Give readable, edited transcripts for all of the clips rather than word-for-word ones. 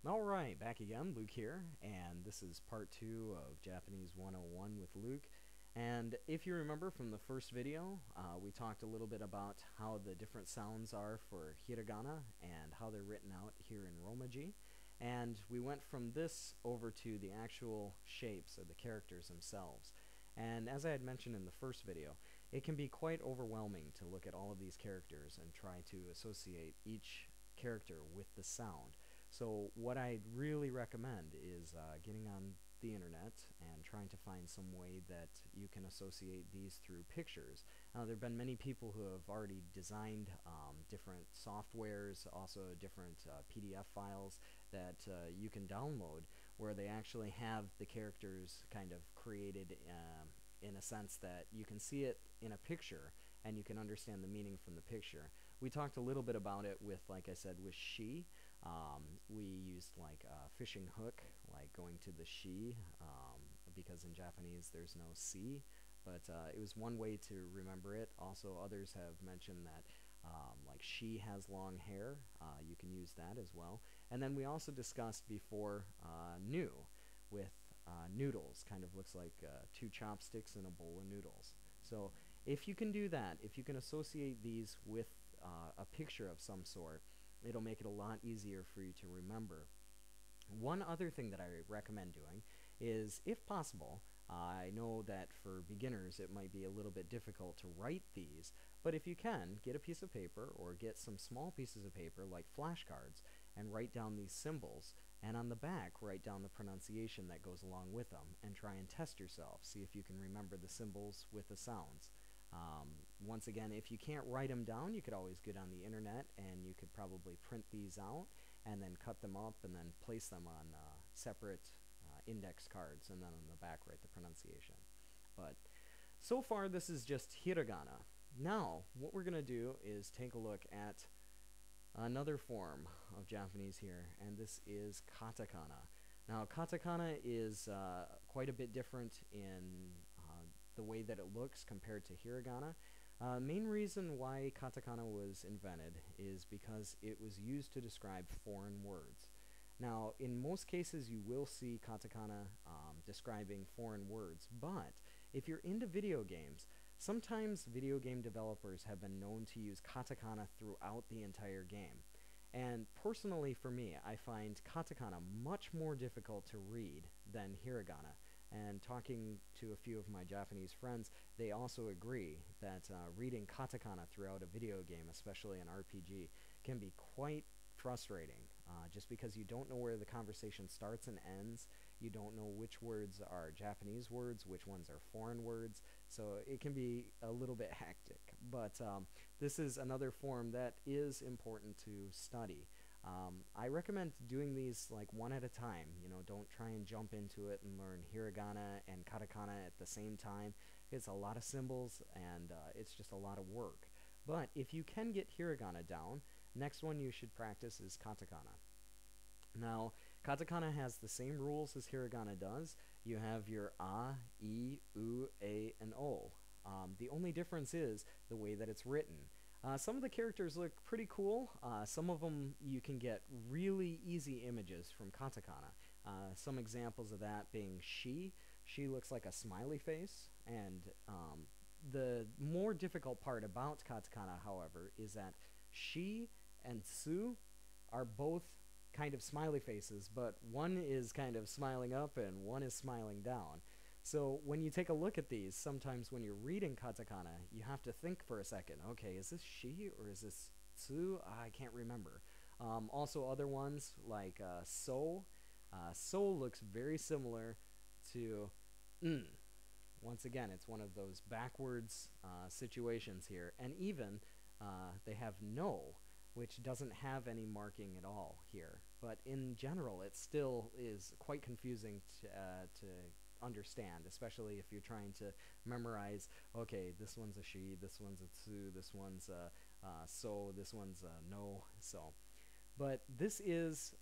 Alright, back again, Luke here, and this is part 2 of Japanese 101 with Luke. And if you remember from the first video, we talked a little bit about how the different sounds are for hiragana and how they're written out here in Romaji. And we went from this over to the actual shapes of the characters themselves. And as I had mentioned in the first video, it can be quite overwhelming to look at all of these characters and try to associate each character with the sound. So what I really recommend is getting on the internet and trying to find some way that you can associate these through pictures. Now there have been many people who have already designed different softwares, also different PDF files that you can download where they actually have the characters kind of created in a sense that you can see it in a picture and you can understand the meaning from the picture. We talked a little bit about it with, like I said, with she. We used like a fishing hook, like going to the she, because in Japanese there's no C, but it was one way to remember it. Also, others have mentioned that like she has long hair, you can use that as well. And then we also discussed before new, with noodles, kind of looks like 2 chopsticks in a bowl of noodles. So if you can do that, if you can associate these with a picture of some sort, it'll make it a lot easier for you to remember. One other thing that I recommend doing is, if possible, I know that for beginners it might be a little bit difficult to write these, but if you can, get a piece of paper or get some small pieces of paper like flashcards and write down these symbols, and on the back write down the pronunciation that goes along with them, and try and test yourself, see if you can remember the symbols with the sounds. Once again, if you can't write them down, you could always get on the internet and you could probably print these out and then cut them up and then place them on separate index cards, and then on the back write the pronunciation. But so far this is just hiragana. Now what we're going to do is take a look at another form of Japanese here, and this is katakana. Now katakana is quite a bit different in the way that it looks compared to hiragana. Main reason why katakana was invented is because it was used to describe foreign words. Now, in most cases you will see katakana describing foreign words, but if you're into video games, sometimes video game developers have been known to use katakana throughout the entire game. And personally for me, I find katakana much more difficult to read than hiragana. And talking to a few of my Japanese friends, they also agree that reading katakana throughout a video game, especially an RPG, can be quite frustrating, just because you don't know where the conversation starts and ends. You don't know which words are Japanese words, which ones are foreign words, so it can be a little bit hectic. But this is another form that is important to study. I recommend doing these like one at a time. You know, don't try and jump into it and learn hiragana and katakana at the same time. It's a lot of symbols and it's just a lot of work. But if you can get hiragana down, next one you should practice is katakana. Now, katakana has the same rules as hiragana does. You have your a, i, u, a, and o. The only difference is the way that it's written. Some of the characters look pretty cool. Some of them you can get really easy images from katakana. Some examples of that being she. She looks like a smiley face, and the more difficult part about katakana, however, is that she and tsu are both kind of smiley faces, but one is kind of smiling up and one is smiling down. So when you take a look at these, sometimes when you're reading katakana, you have to think for a second, okay, is this she or is this tsu? I can't remember. Also other ones like so. So looks very similar to Once again, it's one of those backwards situations here. And even they have no, which doesn't have any marking at all here. But in general, it still is quite confusing to understand, especially if you're trying to memorize, okay, this one's a she, this one's a tsu, this one's a so, this one's a no, so. But this is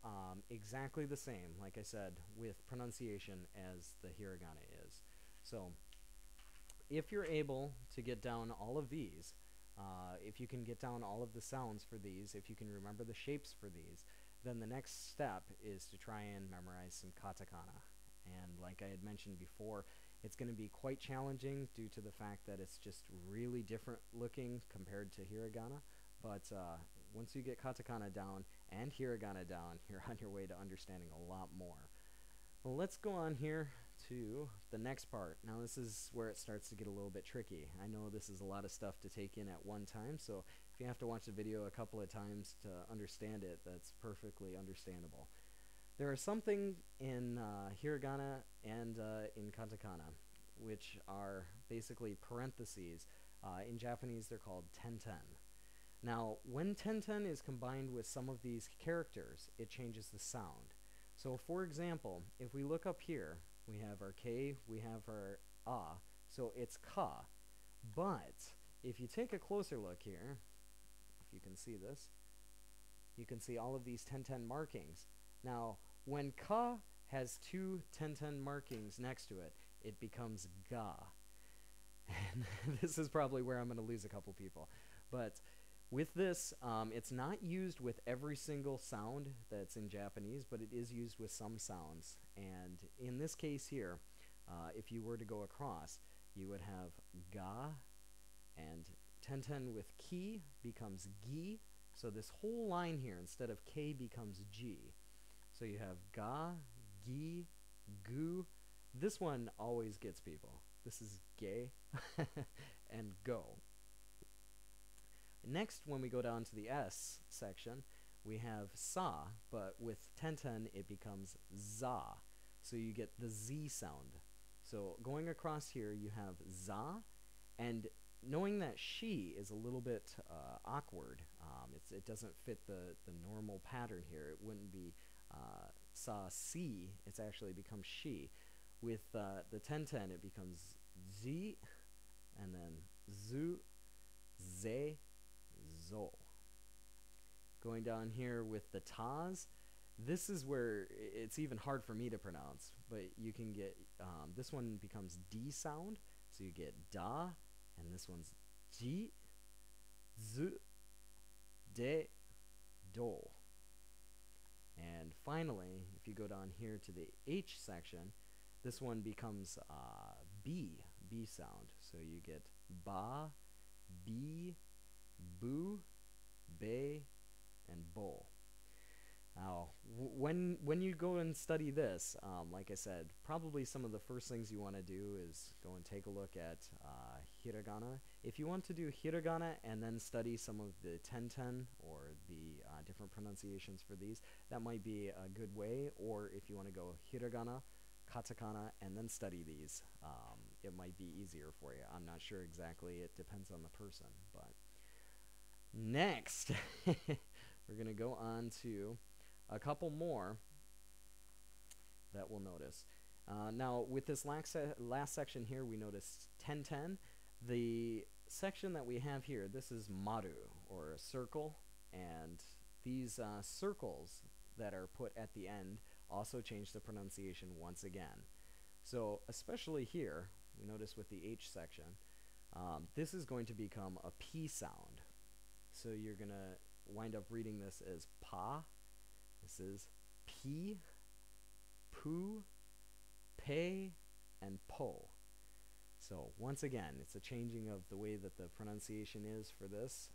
exactly the same, like I said, with pronunciation as the hiragana is. So if you're able to get down all of these, if you can get down all of the sounds for these, if you can remember the shapes for these, then the next step is to try and memorize some katakana. And like I had mentioned before, it's going to be quite challenging due to the fact that it's just really different looking compared to hiragana. But once you get katakana down and hiragana down, you're on your way to understanding a lot more. Well, let's go on here to the next part. Now this is where it starts to get a little bit tricky. I know this is a lot of stuff to take in at one time, so if you have to watch the video a couple of times to understand it, that's perfectly understandable. There are some things in hiragana and in katakana, which are basically parentheses. In Japanese, they're called tenten. Now, when tenten is combined with some of these characters, it changes the sound. So, for example, if we look up here, we have our K, we have our A, so it's ka. But if you take a closer look here, if you can see this, you can see all of these tenten markings. Now, when ka has two tenten markings next to it, it becomes ga. And this is probably where I'm going to lose a couple people. But with this, it's not used with every single sound that's in Japanese, but it is used with some sounds. And in this case here, if you were to go across, you would have ga, and tenten with ki becomes gi. So this whole line here, instead of K, becomes G. So you have ga, gi, gu. This one always gets people. This is ge and go. Next, when we go down to the S section, we have sa, but with tenten it becomes za. So you get the Z sound. So going across here, you have za, and knowing that she is a little bit awkward, it doesn't fit the normal pattern here. It wouldn't be sa si, it's actually becomes she. With the tenten, it becomes z, and then zu, ze, zo. Going down here with the tas, this is where it's even hard for me to pronounce, but you can get, this one becomes D sound, so you get da, and this one's ji, zu, de, do. And finally, if you go down here to the H section, this one becomes B sound, so you get ba, bi, bu, be, and bo. Now, when you go and study this, like I said, probably some of the first things you want to do is go and take a look at hiragana. If you want to do hiragana and then study some of the tenten or the different pronunciations for these, that might be a good way. Or if you want to go hiragana, katakana, and then study these, it might be easier for you. I'm not sure exactly. It depends on the person. But next, we're going to go on to a couple more that we'll notice. Now, with this last section here, we noticed tenten. The section that we have here, this is maru, or a circle, and these circles that are put at the end also change the pronunciation once again. So, especially here, we notice with the H section, this is going to become a P sound. So you're going to wind up reading this as pa. This is P, pu, pe, and po. So once again, it's a changing of the way that the pronunciation is for this.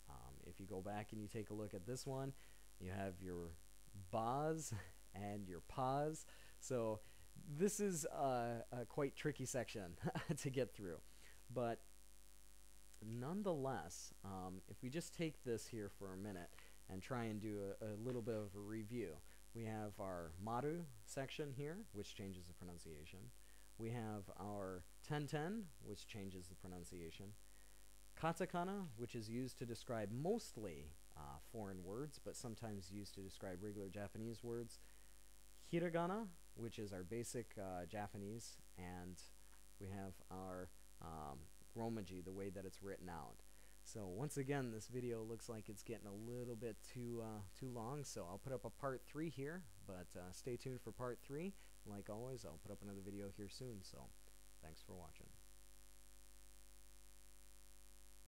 If you go back and you take a look at this one, you have your bas and your pas. So this is a quite tricky section to get through. But nonetheless, if we just take this here for a minute and try and do a little bit of a review. We have our Maru section here, which changes the pronunciation. We have our Tenten, which changes the pronunciation. Katakana, which is used to describe mostly foreign words, but sometimes used to describe regular Japanese words. Hiragana, which is our basic Japanese, and we have our Romaji, the way that it's written out. So once again, this video looks like it's getting a little bit too long, so I'll put up a part 3 here, but stay tuned for part 3. Like always, I'll put up another video here soon, so thanks for watching.